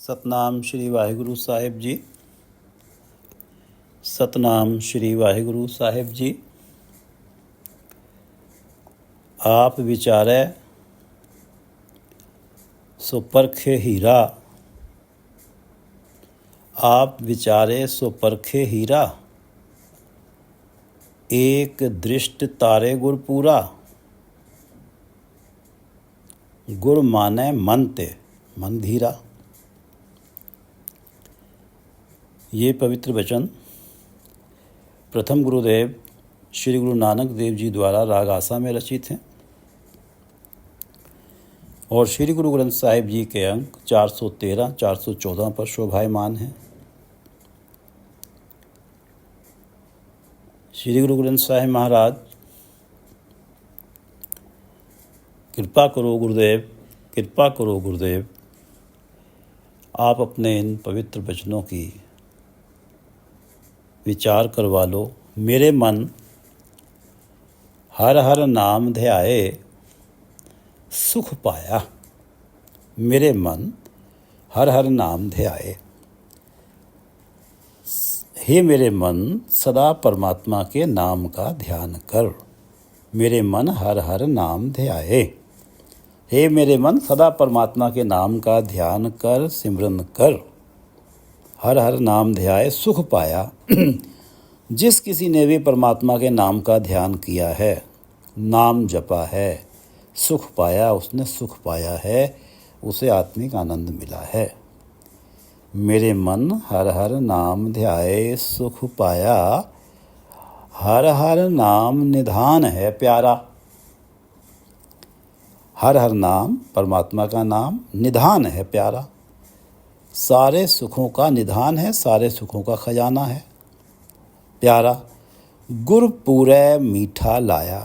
ਸਤਨਾਮ ਸ਼੍ਰੀ ਵਾਹਿਗੁਰੂ ਸਾਹਿਬ ਜੀ। ਸਤਨਾਮ ਸ਼੍ਰੀ ਵਾਹਿਗੁਰੂ ਸਾਹਿਬ ਜੀ। ਆਪ ਵਿਚਾਰੈ ਸੋ ਪਰਖੇ ਹੀਰਾ। आप विचारे सो परखे हीरा। एक दृष्ट तारे गुर पूरा। गुर माने मन ते मन धीरा। ये पवित्र वचन प्रथम गुरुदेव श्री गुरु नानक देव जी द्वारा राग आसा में रचित हैं और श्री गुरु ग्रंथ साहिब जी के अंक 413, 414 पर शोभायमान हैं। श्री गुरु ग्रंथ साहिब महाराज, कृपा करो गुरुदेव, कृपा करो गुरुदेव, आप अपने इन पवित्र वचनों की विचार करवा लो। मेरे मन हर हर नाम ध्याए सुख पाया। मेरे मन हर हर नाम ध्याए। हे मेरे मन, सदा परमात्मा के नाम का ध्यान कर। मेरे मन हर हर नाम ध्याए। हे मेरे मन, सदा परमात्मा के नाम का ध्यान कर, सिमरन कर। हर हर नाम ध्याए सुख पाया। जिस किसी ने भी परमात्मा के नाम का ध्यान किया है, नाम जपा है, सुख पाया, उसने सुख पाया है, उसे आत्मिक आनंद मिला है। मेरे मन हर हर नाम ध्याए सुख पाया। हर हर नाम निधान है प्यारा। हर हर नाम परमात्मा का नाम निधान है प्यारा। सारे सुखों का निधान है, सारे सुखों का खजाना है प्यारा। गुर पूरे मीठा लाया।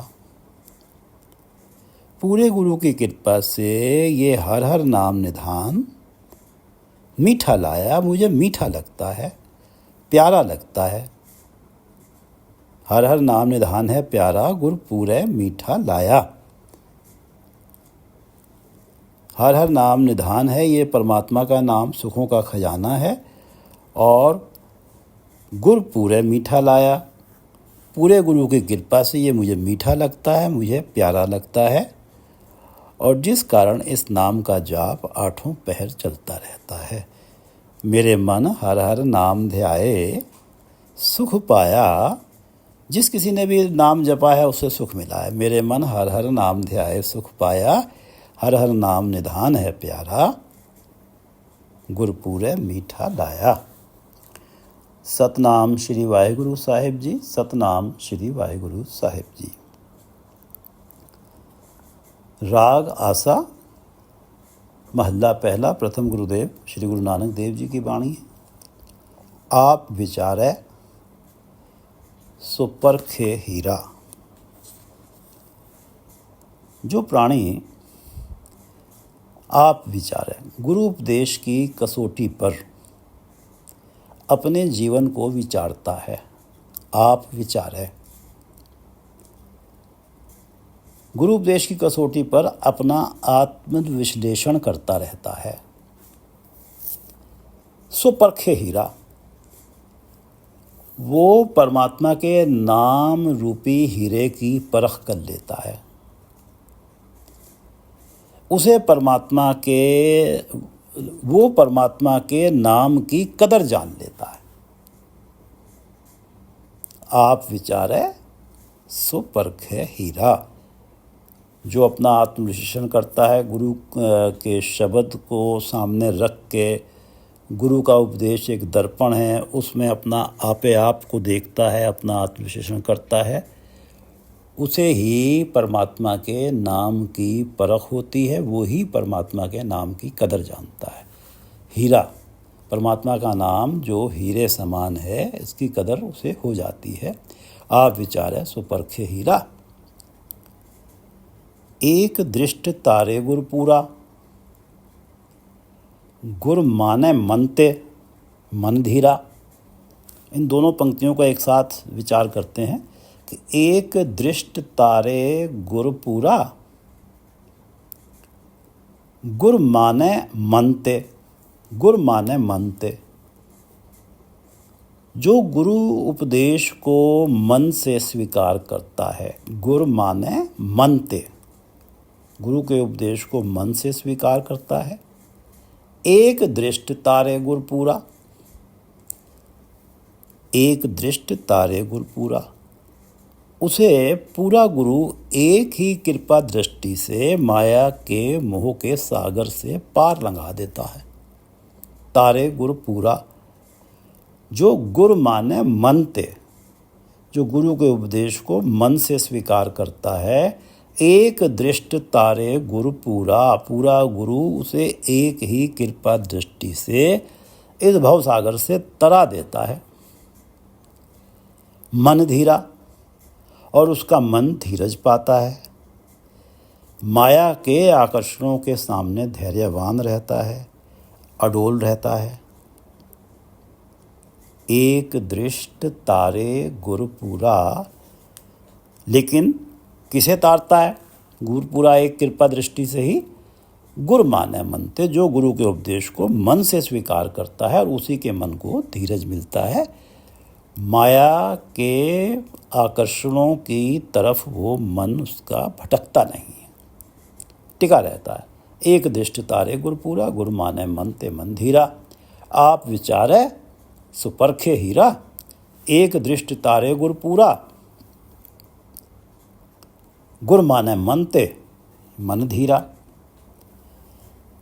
पूरे गुरु की कृपा से ये हर हर नाम निधान मीठा लाया। मुझे मीठा लगता है, प्यारा लगता है। हर हर नाम निधान है प्यारा, गुर पूरे मीठा लाया। हर हर नाम निधान है, ये परमात्मा का नाम सुखों का खजाना है और गुर पूरे मीठा लाया। पूरे गुरु की कृपा से ये मुझे मीठा लगता है, मुझे प्यारा लगता है और जिस कारण इस नाम का जाप आठों पहर चलता रहता है। मेरे मन हर हर नाम ध्याए सुख पाया। जिस किसी ने भी नाम जपा है उसे सुख मिला है। मेरे मन हर हर नाम ध्याए सुख पाया। हर हर नाम निधान है प्यारा, गुर पूरे मीठा लाया। सतनाम श्री वाहिगुरु साहिब जी। सतनाम श्री वाहिगुरु साहिब जी। राग आसा, महला पहला, प्रथम गुरुदेव श्री गुरु नानक देव जी की वाणी है। आप विचारै सो परखे हीरा। जो प्राणी आप विचारै, गुरु उपदेश की कसौटी पर अपने जीवन को विचारता है। आप विचारै, गुरु उपदेश की कसौटी पर अपना आत्मविश्लेषण करता रहता है। सो परखे हीरा, वो परमात्मा के नाम रूपी हीरे की परख कर लेता है। उसे परमात्मा के नाम की कदर जान लेता है। आप विचारै सो परखे हीरा। जो अपना आत्मविश्लेषण करता है, गुरु के शब्द को सामने रख के, गुरु का उपदेश एक दर्पण है, उसमें अपना आपे आप को देखता है, अपना आत्मविश्लेषण करता है, उसे ही परमात्मा के नाम की परख होती है। वो ही परमात्मा के नाम की कदर जानता है। हीरा, परमात्मा का नाम जो हीरे समान है, इसकी कदर उसे हो जाती है। आप विचारै सो परखे हीरा। एक दृष्ट तारे गुर पूरा। गुर माने मन ते मन धीरा। इन दोनों पंक्तियों का एक साथ विचार करते हैं कि एक दृष्ट तारे गुर पूरा। गुर माने मन ते। गुर माने मनते। जो गुरु उपदेश को मन से स्वीकार करता है, गुर माने मनते, गुरु के उपदेश को मन से स्वीकार करता है। एक दृष्ट तारे गुर पूरा, एक दृष्ट तारे गुर पूरा, उसे पूरा गुरु एक ही कृपा दृष्टि से माया के मोह के सागर से पार लंघा देता है। तारे गुर पूरा, जो गुर माने मनते, जो गुरु के उपदेश को मन से स्वीकार करता है। एक दृष्ट तारे गुरु पूरा, पूरा गुरु उसे एक ही कृपा दृष्टि से इस भव सागर से तरा देता है। मन धीरा, और उसका मन धीरज पाता है। माया के आकर्षणों के सामने धैर्यवान रहता है, अडोल रहता है। एक दृष्ट तारे गुर पूरा, लेकिन किसे तारता है? गुर पूरा एक कृपा दृष्टि से ही। गुर माने मनते, जो गुरु के उपदेश को मन से स्वीकार करता है और उसी के मन को धीरज मिलता है। माया के आकर्षणों की तरफ वो मन उसका भटकता नहीं है, टिका रहता है। एक दृष्ट तारे गुर पूरा, गुर माने मनते मन धीरा। आप विचारे सुपरखे हीरा, एक दृष्ट तारे गुर पूरा, गुर माने मनते मन धीरा।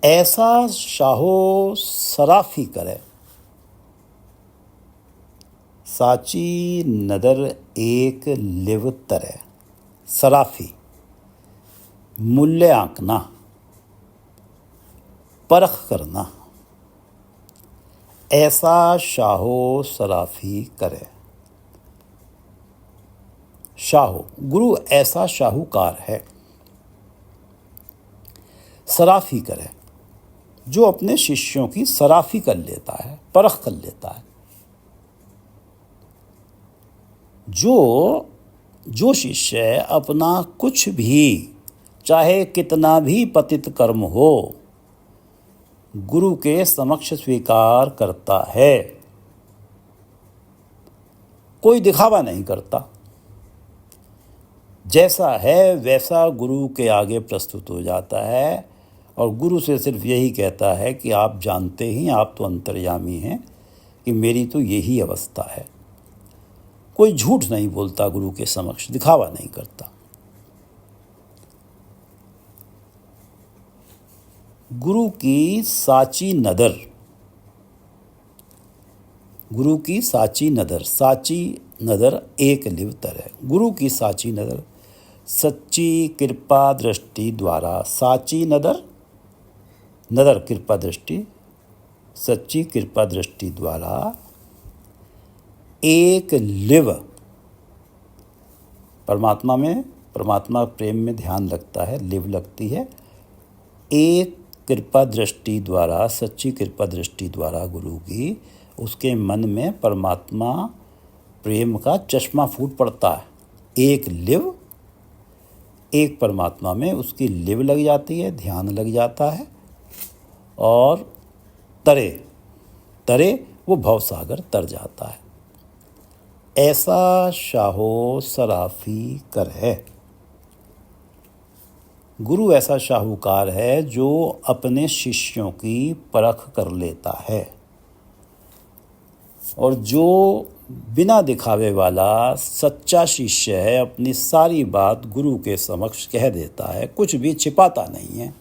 ऐसा शाहो सराफी करे, साची नदर एक लिव तरे। सराफी, मूल्य आंकना, परख करना। ऐसा शाहो सराफी करे। शाहो, गुरु ऐसा शाहूकार है। सराफी करे, जो अपने शिष्यों की सराफी कर लेता है, परख कर लेता है। जो शिष्य अपना कुछ भी, चाहे कितना भी पतित कर्म हो, गुरु के समक्ष स्वीकार करता है, कोई दिखावा नहीं करता, जैसा है वैसा गुरु के आगे प्रस्तुत हो जाता है और गुरु से सिर्फ यही कहता है कि आप जानते ही, आप तो अंतर्यामी हैं कि मेरी तो यही अवस्था है। कोई झूठ नहीं बोलता, गुरु के समक्ष दिखावा नहीं करता। गुरु की साची नदर, गुरु की साची नदर, साची नदर एक लिव तरह। गुरु की साची नदर, सच्ची कृपा दृष्टि द्वारा। साची नदर, नदर कृपा दृष्टि, सच्ची कृपा दृष्टि द्वारा एक लिव, परमात्मा में, परमात्मा प्रेम में ध्यान लगता है, लिव लगती है। एक कृपा दृष्टि द्वारा, सच्ची कृपा दृष्टि द्वारा गुरु की, उसके मन में परमात्मा प्रेम का चश्मा फूट पड़ता है। एक लिव, एक परमात्मा में उसकी लिव लग जाती है, ध्यान लग जाता है और तरे तरे वो भवसागर तर जाता है। ऐसा शाहो सराफी कर है। गुरु ऐसा शाहूकार है जो अपने शिष्यों की परख कर लेता है और जो बिना दिखावे वाला सच्चा शिष्य है, अपनी सारी बात गुरु के समक्ष कह देता है, कुछ भी छिपाता नहीं है।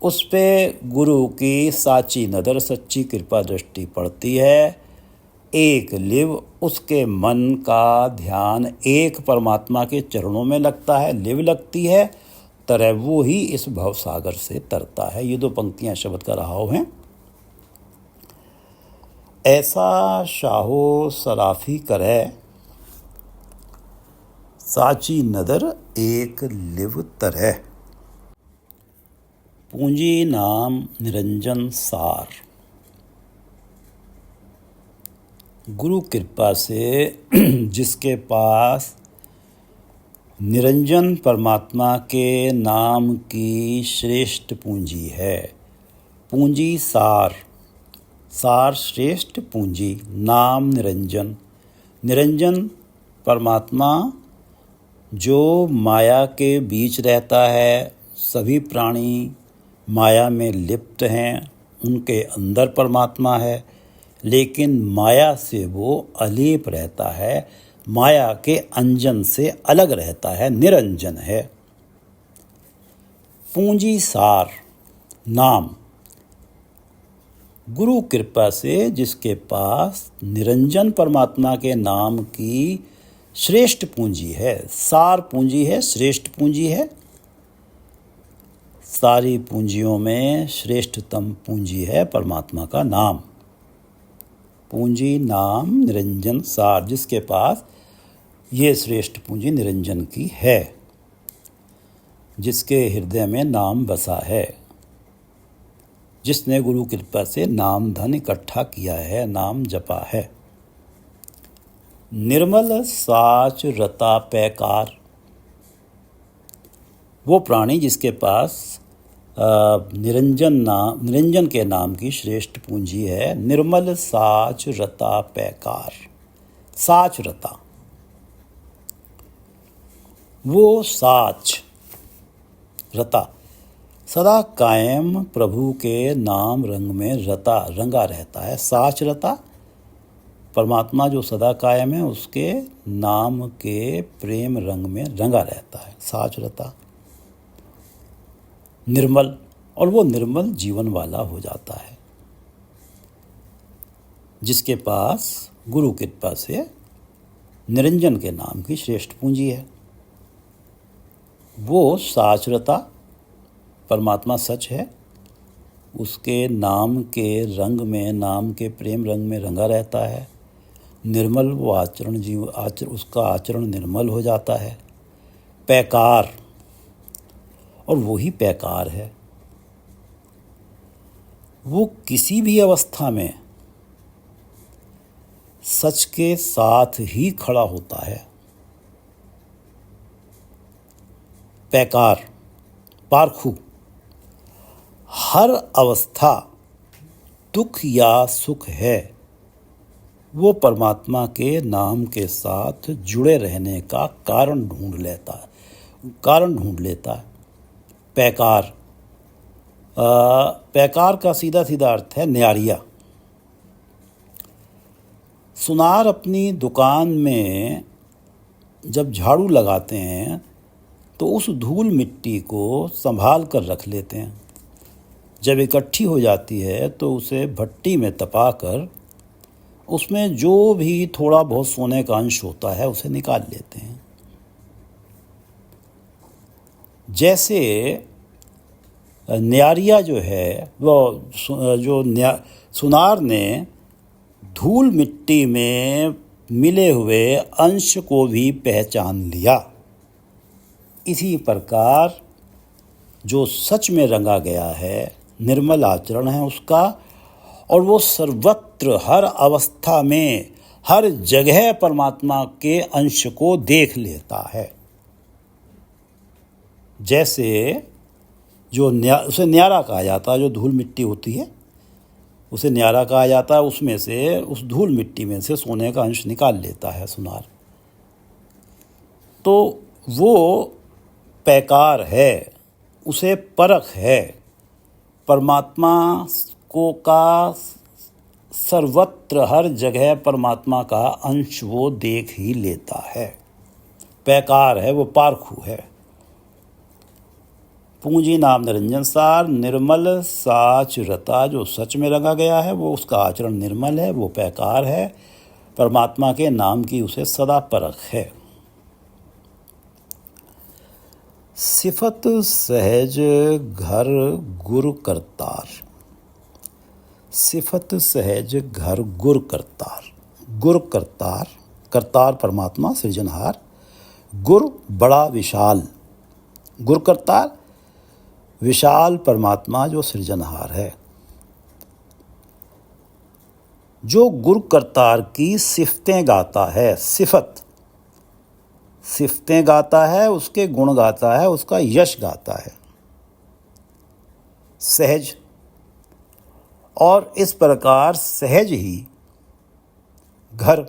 उस पे गुरु की साची नज़र, सच्ची कृपा दृष्टि पड़ती है। एक लिव, उसके मन का ध्यान एक परमात्मा के चरणों में लगता है, लिव लगती है, तरह वो ही इस भवसागर से तरता है। ये दो पंक्तियां शब्द का रहाव हैं। ऐसा शाहो सराफी करे, साची नदर एक लिव तरह। पूंजी नाम निरंजन सार। गुरु कृपा से जिसके पास निरंजन परमात्मा के नाम की श्रेष्ठ पूंजी है, पूंजी सार, सार श्रेष्ठ पूंजी। नाम निरंजन, निरंजन परमात्मा जो माया के बीच रहता है। सभी प्राणी माया में लिप्त हैं, उनके अंदर परमात्मा है, लेकिन माया से वो अलेप रहता है, माया के अंजन से अलग रहता है, निरंजन है। पूंजी सार नाम, गुरु कृपा से जिसके पास निरंजन परमात्मा के नाम की श्रेष्ठ पूंजी है, सार पूंजी है, श्रेष्ठ पूंजी है। सारी पूंजियों में श्रेष्ठतम पूंजी है परमात्मा का नाम। पूंजी नाम निरंजन सार, जिसके पास ये श्रेष्ठ पूंजी निरंजन की है, जिसके हृदय में नाम बसा है, जिसने गुरु कृपा से नाम धन इकट्ठा किया है, नाम जपा है। निर्मल साच रता पैकार, वो प्राणी जिसके पास निरंजन के नाम की श्रेष्ठ पूंजी है। निर्मल साच रता पैकार, साच रता, वो साच रता सदा कायम प्रभु के नाम रंग में रंगा रहता है। साच रता परमात्मा जो सदा कायम है, उसके नाम के प्रेम रंग में रंगा रहता है, साच रता। निर्मल, और वो निर्मल जीवन वाला हो जाता है, जिसके पास गुरु कृपा से निरंजन के नाम की श्रेष्ठ पूंजी है। वो साचरता, परमात्मा सच है, उसके नाम के रंग में, नाम के प्रेम रंग में रंगा रहता है। निर्मल, वो उसका आचरण निर्मल हो जाता है। पैकार, और वो ही पैकार है। वो किसी भी अवस्था में सच के साथ ही खड़ा होता है। पैकार, पारखू, हर अवस्था दुख या सुख है, वो परमात्मा के नाम के साथ जुड़े रहने का कारण ढूंढ लेता है। पैकार, पैकार का सीधा सीधा अर्थ है न्यारिया। सुनार अपनी दुकान में जब झाड़ू लगाते हैं तो उस धूल मिट्टी को संभाल कर रख लेते हैं। जब इकट्ठी हो जाती है तो उसे भट्टी में तपाकर उसमें जो भी थोड़ा बहुत सोने का अंश होता है उसे निकाल लेते हैं। जैसे न्यारिया जो है, वो सुनार ने धूल मिट्टी में मिले हुए अंश को भी पहचान लिया, इसी प्रकार जो सच में रंगा गया है, निर्मल आचरण है उसका, और वो सर्वत्र हर अवस्था में हर जगह परमात्मा के अंश को देख लेता है। जैसे उसे न्यारा कहा जाता है, जो धूल मिट्टी होती है उसे न्यारा कहा जाता है। उसमें से, उस धूल मिट्टी में से सोने का अंश निकाल लेता है सुनार। तो वो पैकार है, उसे परख है, परमात्मा को का सर्वत्र हर जगह परमात्मा का अंश वो देख ही लेता है। पैकार है, वो पारखू है। पूंजी नाम निरंजन सार, निर्मल साच रता, जो सच में रंगा गया है, वो उसका आचरण निर्मल है, वो पैकार है, परमात्मा के नाम की उसे सदा परख है। सिफत सहज घर गुर करतार, सिफत सहज घर गुर करतार। गुर करतार, करतार परमात्मा सृजनहार, गुर बड़ा विशाल, गुर करतार विशाल परमात्मा जो सृजनहार है। जो गुर करतार की सिफतें गाता है, सिफतें गाता है, उसके गुण गाता है, उसका यश गाता है। सहज, और इस प्रकार सहज ही घर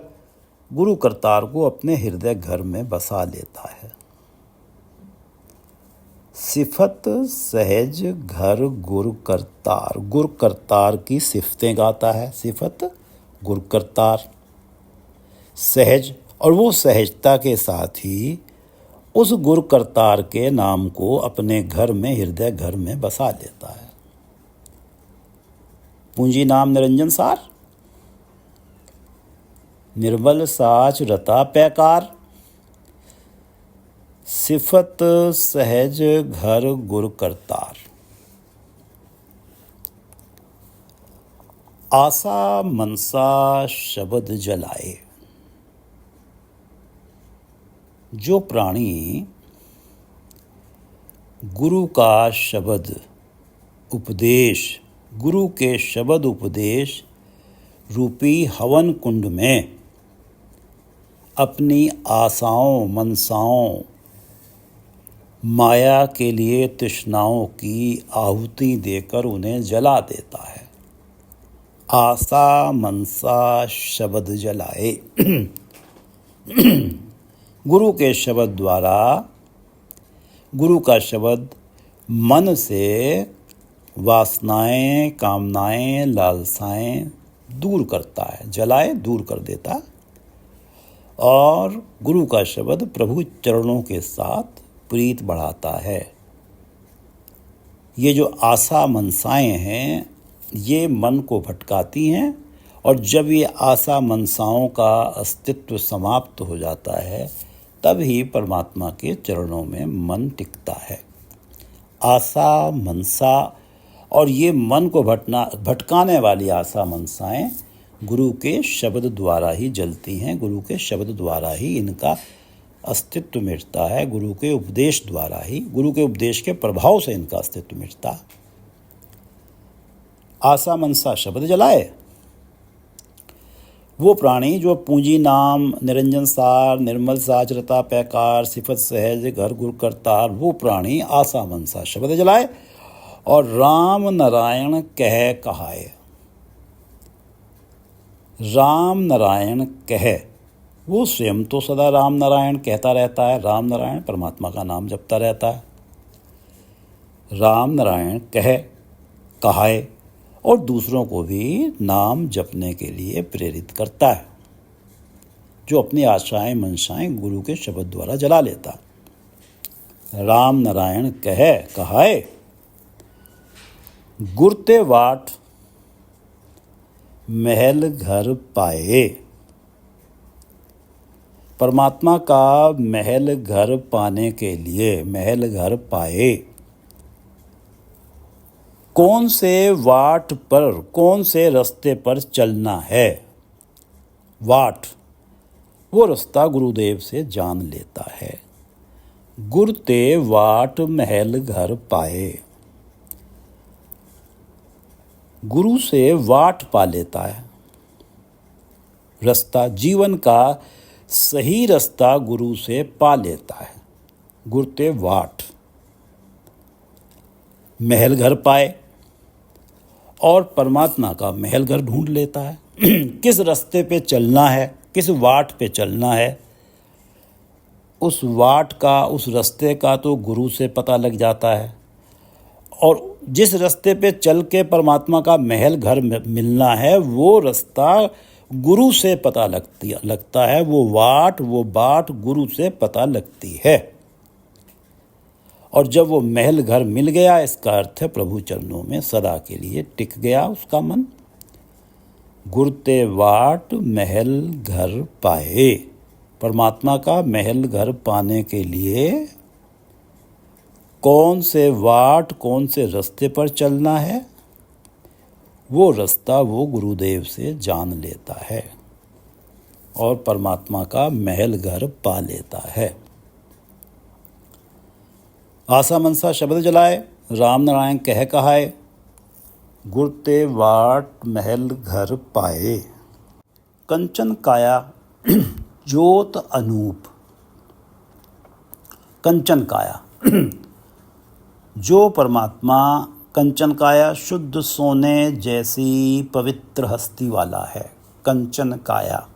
गुरु करतार को अपने हृदय घर में बसा लेता है। सिफत सहज घर गुरु करतार की सिफतें गाता है। सिफत गुरु करतार सहज, और वो सहजता के साथ ही उस गुरु करतार के नाम को अपने घर में, हृदय घर में बसा लेता है। पूंजी नाम निरंजन सार, निर्मल साच रता पैकार, सिफत सहज घर गुरु करतार। आशा मनसा शब्द जलाए। जो प्राणी गुरु का शब्द उपदेश, गुरु के शब्द उपदेश रूपी हवन कुंड में अपनी आशाओं, मनसाओं, माया के लिए तृष्णाओं की आहुति देकर उन्हें जला देता है। आशा मनसा शब्द जलाए। गुरु के शब्द द्वारा, गुरु का शब्द मन से वासनाएं, कामनाएं, लालसाएं दूर करता है, जलाए दूर कर देता है। और गुरु का शब्द प्रभु चरणों के साथ प्रीत बढ़ाता है। ये जो आशा मनसाएं हैं, ये मन को भटकाती हैं, और जब ये आशा मनसाओं का अस्तित्व समाप्त हो जाता है, तब ही परमात्मा के चरणों में मन टिकता है। आशा मनसा, और ये मन को भटकाने वाली आशा मनसाएं गुरु के शब्द द्वारा ही जलती हैं, गुरु के शब्द द्वारा ही इनका अस्तित्व मिटता है, गुरु के उपदेश द्वारा ही, गुरु के उपदेश के प्रभाव से इनका अस्तित्व मिटता है। आशा मनसा शब्द जलाए। वो प्राणी जो पूंजी नाम निरंजन सार, निर्मल साच रता पैकार, सिफत सहज घर गुरु करतार, वो प्राणी आशा मनसा शब्द जलाए और राम नारायण कह कहाए। राम नारायण कह, वो स्वयं तो सदा राम नारायण कहता रहता है, राम नारायण परमात्मा का नाम जपता रहता है। राम नारायण कह कहाए, और दूसरों को भी नाम जपने के लिए प्रेरित करता है, जो अपनी आशाएं मनसाएं गुरु के शब्द द्वारा जला लेता। राम नारायण कह कहाए, गुरते वाट महल घर पाए। परमात्मा का महल घर पाने के लिए, महल घर पाए, कौन से वाट पर, कौन से रास्ते पर चलना है। वाट, वो रास्ता गुरुदेव से जान लेता है। गुरते वाट महल घर पाए, गुरु से वाट पा लेता है, रास्ता, जीवन का सही रास्ता गुरु से पा लेता है। गुरते वाट महल घर पाए, और परमात्मा का महल घर ढूंढ लेता है। किस रास्ते पे चलना है, किस वाट पे चलना है, उस वाट का, उस रास्ते का तो गुरु से पता लग जाता है। और जिस रास्ते पे चल के परमात्मा का महल घर मिलना है, वो रास्ता गुरु से पता लगता है। वो वाट, वो बाट गुरु से पता लगती है। और जब वो महल घर मिल गया, इसका अर्थ है प्रभु चरणों में सदा के लिए टिक गया उसका मन। गुरते वाट महल घर पाए, परमात्मा का महल घर पाने के लिए कौन से वाट, कौन से रास्ते पर चलना है, वो रास्ता वो गुरुदेव से जान लेता है और परमात्मा का महल घर पा लेता है। आशा मनसा शब्द जलाए, राम नारायण कह कहाए, गुरते वाट महल घर पाए। कंचन काया ज्योत अनूप। कंचन काया, जो परमात्मा कंचन काया शुद्ध सोने जैसी पवित्र हस्ती वाला है। कंचन काया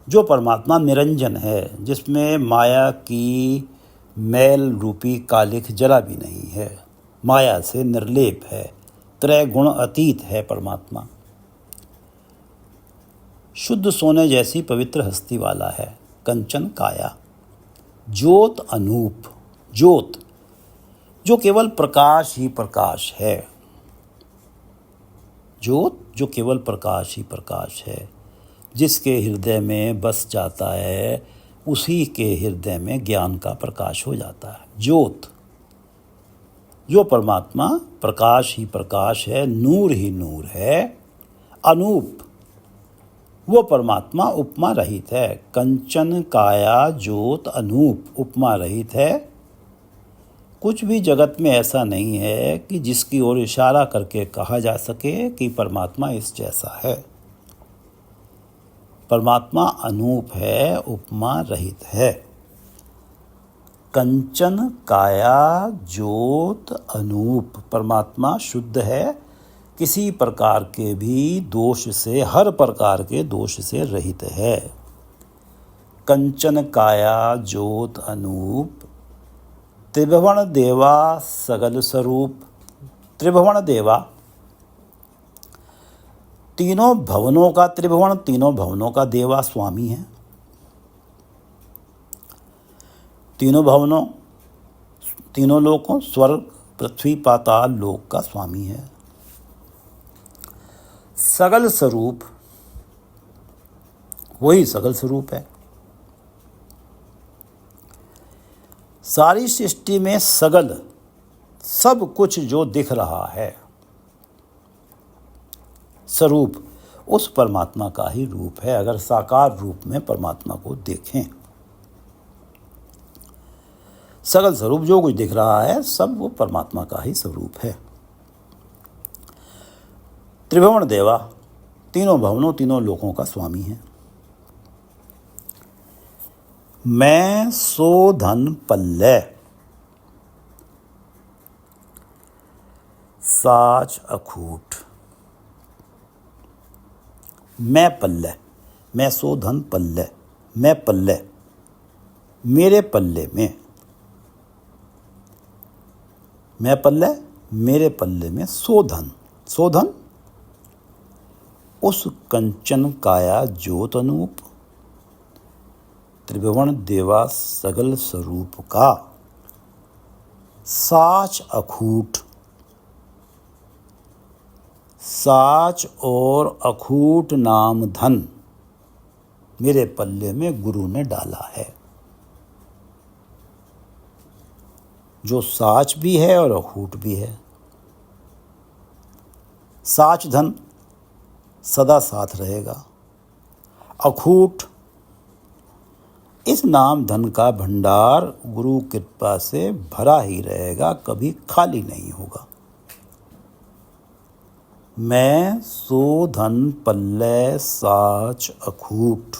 जो परमात्मा निरंजन है, जिसमें माया की मैल रूपी कालिख जरा भी नहीं है, माया से निर्लेप है, त्रय गुण अतीत है परमात्मा। शुद्ध सोने जैसी पवित्र हस्ती वाला है। कंचन काया ज्योत अनूप, ज्योत जो केवल प्रकाश ही प्रकाश है, ज्योत जो केवल प्रकाश ही प्रकाश है, जिसके हृदय में बस जाता है उसी के हृदय में ज्ञान का प्रकाश हो जाता है। ज्योत जो परमात्मा प्रकाश ही प्रकाश है, नूर ही नूर है। अनूप वो परमात्मा उपमा रहित है। कंचन काया ज्योत अनूप उपमा रहित है। कुछ भी जगत में ऐसा नहीं है कि जिसकी ओर इशारा करके कहा जा सके कि परमात्मा इस जैसा है। परमात्मा अनूप है, उपमा रहित है। कंचन काया ज्योत अनूप परमात्मा शुद्ध है, किसी प्रकार के भी दोष से, हर प्रकार के दोष से रहित है। कंचन काया ज्योत अनूप त्रिभुवन देवा सगल स्वरूप। त्रिभुवन देवा तीनों भवनों का त्रिभुवन, तीनों भवनों का देवा स्वामी है। तीनों भवनों, तीनों लोकों, स्वर्ग पृथ्वी पाताल लोक का स्वामी है। सगल स्वरूप वही सगल स्वरूप है। सारी सृष्टि में सगल सब कुछ जो दिख रहा है, स्वरूप उस परमात्मा का ही रूप है। अगर साकार रूप में परमात्मा को देखें, सगल स्वरूप जो कुछ दिख रहा है सब वो परमात्मा का ही स्वरूप है। त्रिभुवन देवा तीनों भवनों, तीनों लोकों का स्वामी है। मैं सो धन पल्लय साच अखूट। मैं पल्लय, मैं सो धन पल्लय, मैं पल्लय मेरे पल्ले में, मैं पल्लय मेरे पल्ले में सो धन। सो धन उस कंचन काया ज्योत अनूप त्रिभुवन देवा सगल स्वरूप का साच अखूट। साच और अखूट नाम धन मेरे पल्ले में गुरु ने डाला है, जो साच भी है और अखूट भी है। साच धन सदा साथ रहेगा। अखूट इस नाम धन का भंडार गुरु कृपा से भरा ही रहेगा, कभी खाली नहीं होगा। मैं सो धन पल्लय साच अखूट।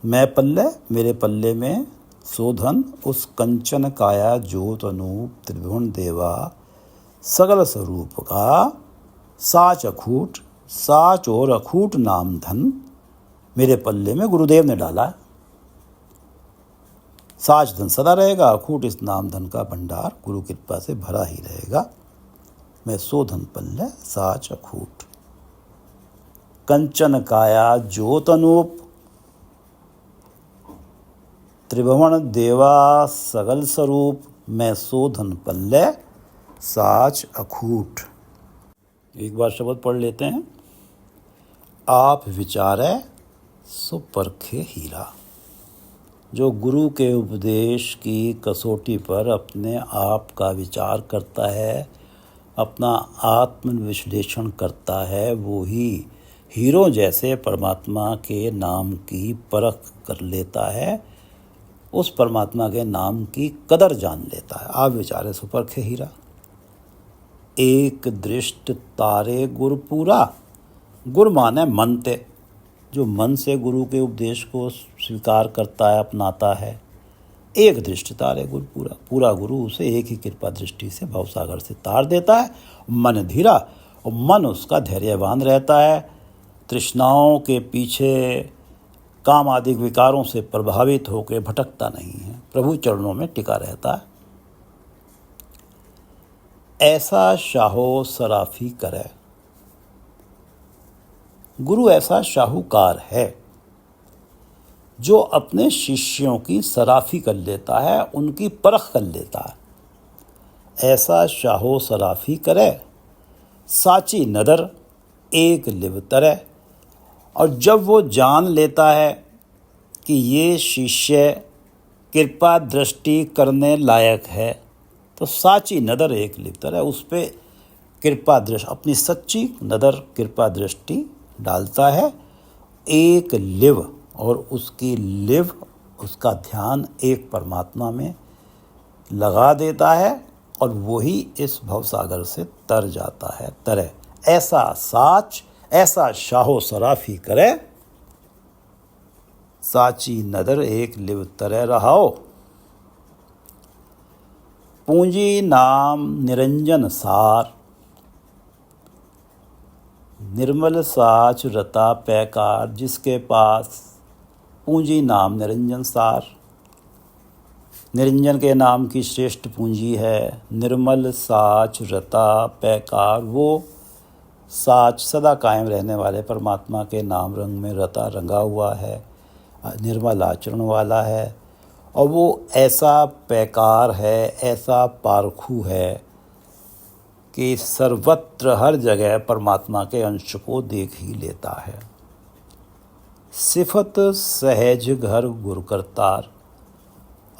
मैं पल्लय मेरे पल्ले में, सो धन उस कंचन काया ज्योत अनूप त्रिभुवन देवा सगल स्वरूप का साच अखूट। साच और अखूट नाम धन मेरे पल्ले में गुरुदेव ने डाला है। साच धन सदा रहेगा, अखूट इस नाम धन का भंडार गुरु कृपा से भरा ही रहेगा। मैं सो धन पल्लय साच अखूट। कंचन काया ज्योत अनूप त्रिभुवन देवा सगल स्वरूप। मैं सो धन पल्लय साच अखूट। एक बार शब्द पढ़ लेते हैं। आप विचारे सो परखे हीरा। जो गुरु के उपदेश की कसौटी पर अपने आप का विचार करता है, अपना आत्म विश्लेषण करता है, वो ही हीरो जैसे परमात्मा के नाम की परख कर लेता है, उस परमात्मा के नाम की कदर जान लेता है। आप विचारे सो परखे हीरा। एक दृष्ट तारे गुरपुरा। गुर माने मन ते, जो मन से गुरु के उपदेश को स्वीकार करता है, अपनाता है, एक दृष्टि तारे गुरु पूरा, पूरा गुरु उसे एक ही कृपा दृष्टि से भवसागर से तार देता है। मन धीरा, और मन उसका धैर्यवान रहता है, तृष्णाओं के पीछे काम आदि विकारों से प्रभावित होकर भटकता नहीं है, प्रभु चरणों में टिका रहता है। ऐसा शाहो सराफी करे, गुरु ऐसा शाहूकार है जो अपने शिष्यों की सराफी कर लेता है, उनकी परख कर लेता है। ऐसा शाहो सराफी करे, साची नदर एक लिव तरे। और जब वो जान लेता है कि ये शिष्य कृपा दृष्टि करने लायक है, तो साची नदर एक लिव तरे, उस पर कृपा दृष्टि, अपनी सच्ची नदर कृपा दृष्टि डालता है। एक लिव, और उसकी लिव, उसका ध्यान एक परमात्मा में लगा देता है, और वही इस भवसागर से तर जाता है। तरे ऐसा साच, ऐसा शाहो सराफी करे, साची नदर एक लिव तरे रहाओ। पूंजी नाम निरंजन सार, निर्मल साच रता पैकार। जिसके पास पूंजी नाम निरंजन सार, निरंजन के नाम की श्रेष्ठ पूंजी है। निर्मल साच रता पैकार, वो साच सदा कायम रहने वाले परमात्मा के नाम रंग में रता रंगा हुआ है, निर्मल आचरण वाला है, और वो ऐसा पैकार है, ऐसा पारखू है कि सर्वत्र हर जगह परमात्मा के अंश को देख ही लेता है। सिफत सहज घर गुर करतार,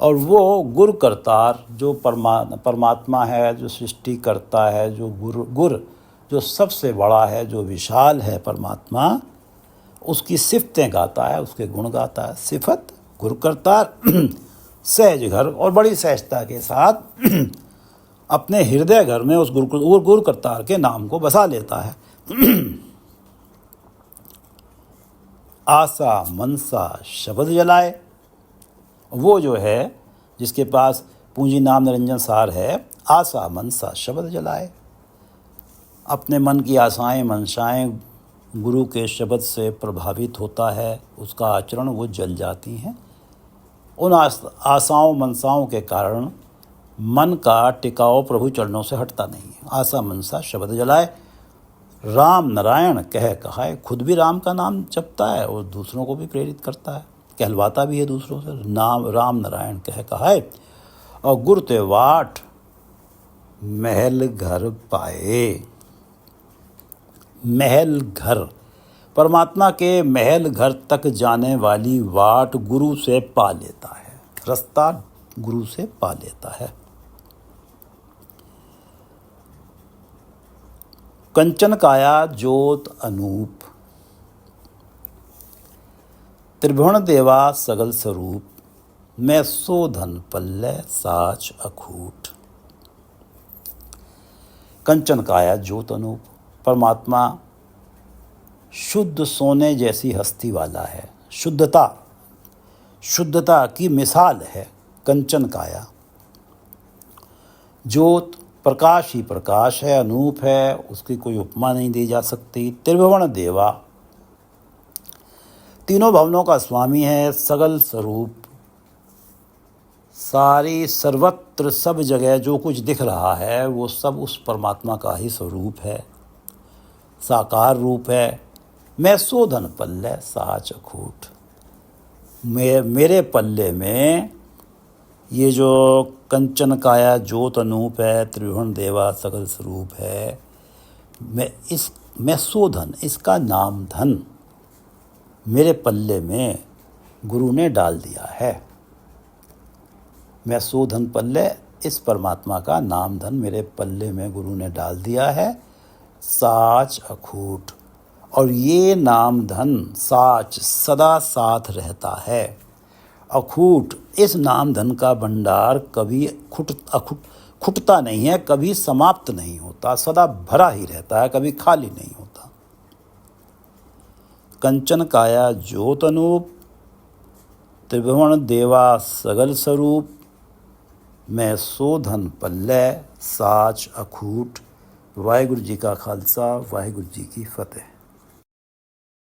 और वो गुर करतार जो परमात्मा है, जो सृष्टि करता है, जो गुर जो सबसे बड़ा है, जो विशाल है परमात्मा, उसकी सिफतें गाता है, उसके गुण गाता है। सिफत गुर करतार सहज घर, और बड़ी सहजता के साथ अपने हृदय घर में उस गुर करतार के नाम को बसा लेता है। आशा मनसा शब्द जलाए, वो जो है जिसके पास पूंजी नाम निरंजन सार है, आशा मनसा शब्द जलाए, अपने मन की आशाएं मनसाएं गुरु के शब्द से प्रभावित होता है, उसका आचरण वो जल जाती हैं। उन आशाओं मनसाओं के कारण मन का टिकाव प्रभु चरणों से हटता नहीं है। आशा मनसा शब्द जलाए, राम नारायण कह कहाए, खुद भी राम का नाम जपता है और दूसरों को भी प्रेरित करता है, कहलवाता भी है दूसरों से, नाम राम नारायण कह कहाए। और गुर ते वाट महल घर पाए, महल घर, परमात्मा के महल घर तक जाने वाली वाट गुरु से पा लेता है, रास्ता गुरु से पा लेता है। कंचन काया ज्योत अनूप, त्रिभुवन देवा सगल स्वरूप। मैं सो धन पल्ले साच अखूट। कंचन काया ज्योत अनूप, परमात्मा शुद्ध सोने जैसी हस्ती वाला है, शुद्धता की मिसाल है कंचन काया। ज्योत प्रकाश ही प्रकाश है, अनूप है, उसकी कोई उपमा नहीं दी जा सकती। त्रिभुवन देवा, तीनों भवनों का स्वामी है। सगल स्वरूप, सारी सर्वत्र सब जगह जो कुछ दिख रहा है वो सब उस परमात्मा का ही स्वरूप है, साकार रूप है। मैं सो धन पल्ले साच अखूट, मेरे पल्ले में ये जो कंचन काया ज्योत अनूप है, त्रिभुवन देवा सगल स्वरूप है, मैं सो धन, इसका नाम धन मेरे पल्ले में गुरु ने डाल दिया है। मैं सो धन पल्ले, इस परमात्मा का नाम धन मेरे पल्ले में गुरु ने डाल दिया है। साच अखूट, और ये नाम धन साच सदा साथ रहता है। अखूट, इस नाम धन का भंडार कभी खुटता नहीं है, कभी समाप्त नहीं होता, सदा भरा ही रहता है, कभी खाली नहीं होता। कंचन काया ज्योत अनूप, त्रिभुवन देवा सगल स्वरूप, मैं सो धन पल्लै साच अखूट। वाहिगुरू जी का खालसा, वाहिगुरू जी की फतेह।